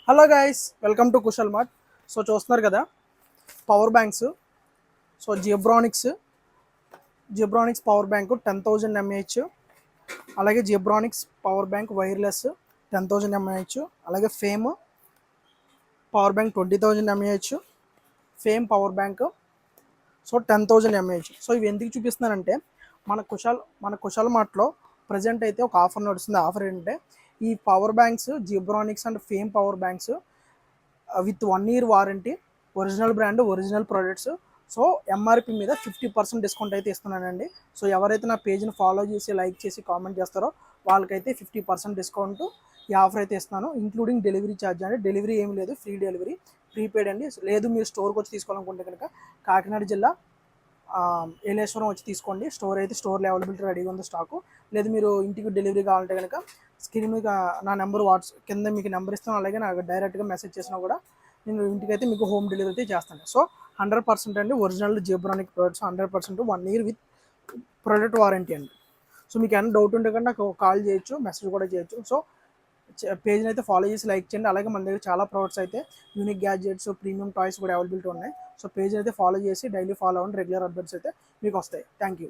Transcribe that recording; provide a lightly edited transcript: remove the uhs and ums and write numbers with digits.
Hello guys, welcome to Kushal mart. So చూస్తున్నారు కదా power banks. So Zebronics power bank 10,000 mAh, అలాగే Zebronics power bank wireless 10,000 mAh, అలాగే fame power bank 20,000 mAh, fame power bank so 10,000 mAh. So ఇవి ఎందుకు చూపిస్తున్నానంటే మన Kushal మార్ట్లో present అయితే ఒక offer నడుస్తుంది. ఆఫర్ ఏంటంటే ఈ power banks Zebronics and fame power banks with 1 year warranty, original brand, original products. So MRP మీద 50% డిస్కౌంట్ అయితే ఇస్తున్నానండి. సో ఎవరైతే నా పేజ్ని ఫాలో చేసి లైక్ చేసి కామెంట్ చేస్తారో వాళ్ళకైతే 50% డిస్కౌంట్ ఈ ఆఫర్ అయితే ఇస్తున్నాను, ఇంక్లూడింగ్ డెలివరీ ఛార్జ్. అండి డెలివరీ ఏమి లేదు, ఫ్రీ డెలివరీ, ప్రీపెయిడ్ అండి. లేదు మీరు స్టోర్కి వచ్చి తీసుకోవాలనుకుంటే కనుక కాకినాడ జిల్లా ఏలేశ్వరం వచ్చి తీసుకోండి. స్టోర్లో అవైలబిలిటీ రెడీగా ఉంది స్టాకు. లేదు మీరు ఇంటికి డెలివరీ కావాలంటే కనుక స్క్రీన్ మీద నా నెంబర్ కింద మీకు నెంబర్ ఇస్తాను, అలాగే నాకు డైరెక్ట్గా మెసేజ్ చేసినా కూడా నేను ఇంటికైతే మీకు హోమ్ డెలివరీ అయితే చేస్తాను. సో 100% అండి original Zebronic products, 100% 1 year with product warranty అండి. సో మీకు ఏమైనా డౌట్ ఉంటే కనుక నాకు కాల్ చేయొచ్చు, మెసేజ్ కూడా చేయొచ్చు. సో పేజ్ని అయితే ఫాలో చేసి లైక్ చేయండి. అలాగే మన దగ్గర చాలా ప్రొడక్ట్స్ అయితే యూనిక్ గ్యాడ్జెట్స్, ప్రీమియం టాయ్స్ కూడా అవైలబిలిటీ ఉన్నాయి. సో పేజ్ అయితే ఫాలో చేసి డైలీ ఫాలో అవ్వండి, రెగ్యులర్ అప్డేట్స్ అయితే మీకు వస్తాయి. Thank you.